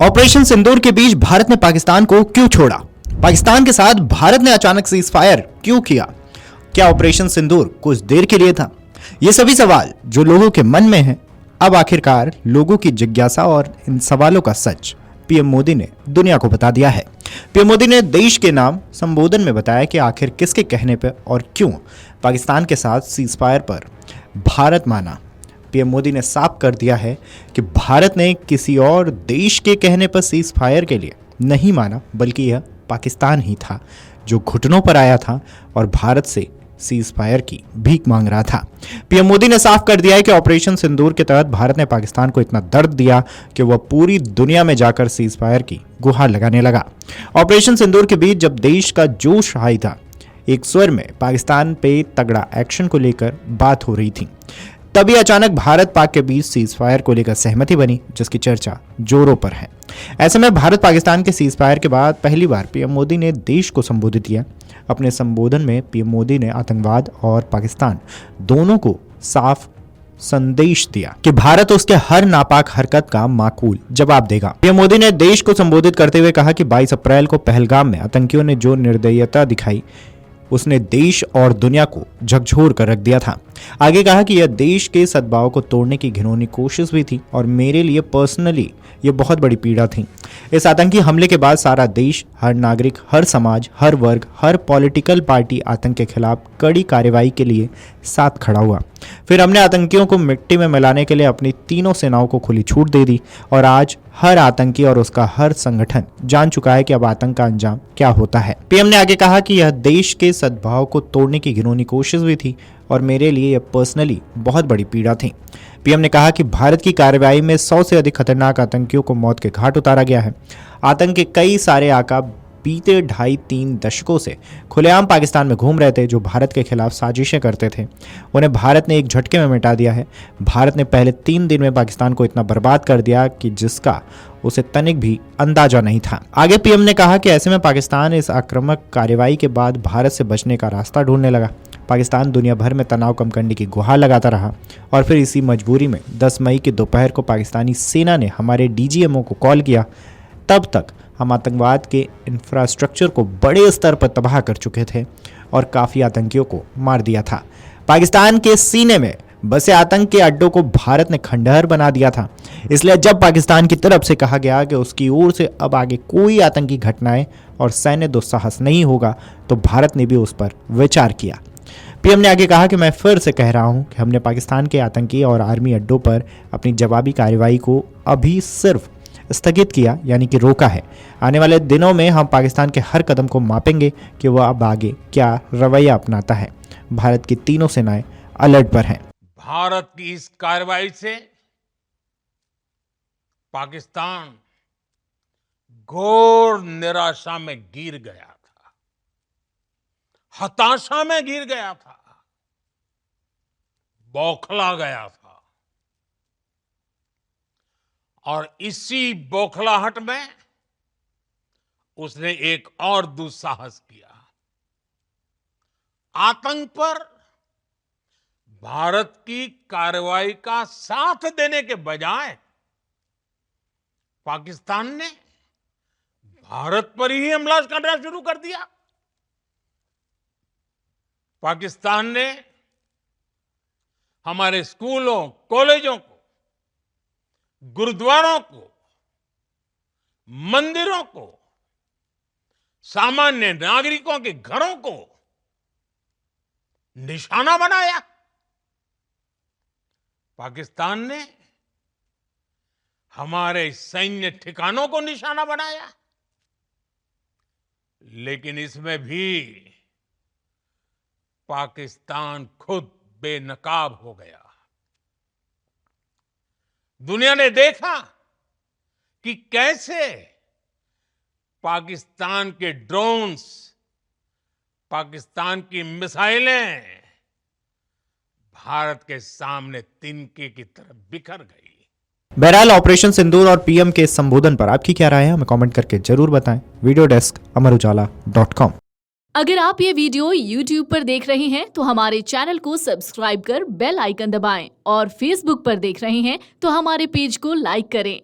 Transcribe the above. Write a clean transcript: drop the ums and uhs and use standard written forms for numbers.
Operation सिंदूर के बीच भारत ने पाकिस्तान को क्यों छोड़ा? पाकिस्तान के साथ भारत ने अचानक सीज फायर क्यों किया? क्या ऑपरेशन सिंदूर कुछ देर के लिए था? ये सभी सवाल जो लोगों के मन में हैं, अब आखिरकार लोगों की जिज्ञासा और इन सवालों का सच पीएम मोदी ने दुनिया को बता दिया है। पीएम मोदी ने देश के नाम संबोधन में बताया कि आखिर किसके कहने पर और क्यों पाकिस्तान के साथ सीज फायर पर भारत माना। पीएम मोदी ने साफ कर दिया है कि भारत ने किसी और देश के कहने पर सीज फायर के लिए नहीं माना, बल्कि यह पाकिस्तान ही था जो घुटनों पर आया था और भारत से सीज फायर की भीख मांग रहा था। पीएम मोदी ने साफ कर दिया है कि ऑपरेशन सिंदूर के तहत भारत ने पाकिस्तान को इतना दर्द दिया कि वह पूरी दुनिया में जाकर सीज फायर की गुहार लगाने लगा। ऑपरेशन सिंदूर के बीच जब देश का जोश हाई था, एक स्वर में पाकिस्तान पे तगड़ा एक्शन को लेकर बात हो रही थी, तभी अचानक भारत पाक के बीच सीज फायर को लेकर सहमति बनी, जिसकी चर्चा जोरों पर है। ऐसे में भारत पाकिस्तान के सीज फायर के बाद पहली बार पीएम मोदी ने देश को संबोधित किया। अपने संबोधन में पीएम मोदी ने आतंकवाद और पाकिस्तान दोनों को साफ संदेश दिया कि भारत उसके हर नापाक हरकत का माकूल जवाब देगा। पीएम मोदी ने देश को संबोधित करते हुए कहा कि 22 अप्रैल को पहलगाम में आतंकियों ने जो निर्दयता दिखाई, उसने देश और दुनिया को झकझोर कर रख दिया था। आगे कहा कि यह देश के सद्भाव को तोड़ने की घिनौनी कोशिश भी थी और मेरे लिए पर्सनली यह बहुत बड़ी पीड़ा थी। इस आतंकी हमले के बाद सारा देश, हर नागरिक, हर समाज, हर वर्ग, हर पॉलिटिकल पार्टी आतंक के खिलाफ कड़ी कार्रवाई के लिए साथ खड़ा हुआ। फिर हमने आतंकियों को मिट्टी में मिलाने के लिए अपनी तीनों सेनाओं को खुली छूट दे दी और आज हर आतंकी और उसका हर संगठन जान चुका है कि अब आतंक का अंजाम क्या होता है। पीएम ने आगे कहा कि यह देश के सद्भाव को तोड़ने की घिनौनी कोशिश भी थी और मेरे लिए यह पर्सनली बहुत बड़ी पीड़ा थी। पीएम ने कहा कि भारत की कार्रवाई में 100 से अधिक खतरनाक आतंकियों को मौत के घाट उतारा गया है। आतंक के कई सारे आका बीते 2.5-3 दशकों से खुलेआम पाकिस्तान में घूम रहे थे, जो भारत के खिलाफ साजिशें करते थे। उन्हें भारत ने एक झटके में मिटा दिया है। भारत ने पहले 3 दिन में पाकिस्तान को इतना बर्बाद कर दिया कि जिसका उसे तनिक भी अंदाजा नहीं था। आगे पीएम ने कहा कि ऐसे में पाकिस्तान इस आक्रामक कार्रवाई के बाद भारत से बचने का रास्ता ढूंढने लगा। पाकिस्तान दुनिया भर में तनाव कम करने की गुहार लगाता रहा और फिर इसी मजबूरी में 10 मई की दोपहर को पाकिस्तानी सेना ने हमारे डीजीएमओ को कॉल किया। तब तक हम आतंकवाद के इंफ्रास्ट्रक्चर को बड़े स्तर पर तबाह कर चुके थे और काफ़ी आतंकियों को मार दिया था। पाकिस्तान के सीने में बसे आतंक के अड्डों को भारत ने खंडहर बना दिया था। इसलिए जब पाकिस्तान की तरफ से कहा गया कि उसकी ओर से अब आगे कोई आतंकी घटनाएं और सैन्य दुस्साहस नहीं होगा, तो भारत ने भी उस पर विचार किया। पीएम ने आगे कहा कि मैं फिर से कह रहा हूं कि हमने पाकिस्तान के आतंकी और आर्मी अड्डों पर अपनी जवाबी कार्रवाई को अभी सिर्फ स्थगित किया, यानी कि रोका है। आने वाले दिनों में हम पाकिस्तान के हर कदम को मापेंगे कि वह अब आगे क्या रवैया अपनाता है। भारत की तीनों सेनाएं अलर्ट पर हैं। भारत की इस कार्रवाई से पाकिस्तान घोर निराशा में गिर गया था, हताशा में गिर गया था, बौखला गया था और इसी बौखलाहट में उसने एक और दुस्साहस किया। आतंक पर भारत की कार्रवाई का साथ देने के बजाय पाकिस्तान ने भारत पर ही हमला करना शुरू कर दिया। पाकिस्तान ने हमारे स्कूलों, कॉलेजों को, गुरुद्वारों को, मंदिरों को, सामान्य नागरिकों के घरों को निशाना बनाया। पाकिस्तान ने हमारे सैन्य ठिकानों को निशाना बनाया। लेकिन इसमें भी पाकिस्तान खुद बेनकाब हो गया। दुनिया ने देखा कि कैसे पाकिस्तान के ड्रोन्स, पाकिस्तान की मिसाइलें भारत के सामने तिनके की तरह बिखर गई। बहरहाल ऑपरेशन सिंदूर और पीएम के संबोधन पर आपकी क्या राय है, हमें कमेंट करके जरूर बताएं। वीडियो डेस्क अमरुजाला.com। अगर आप ये वीडियो YouTube पर देख रहे हैं तो हमारे चैनल को सब्सक्राइब कर बेल आइकन दबाएं और Facebook पर देख रहे हैं तो हमारे पेज को लाइक करें।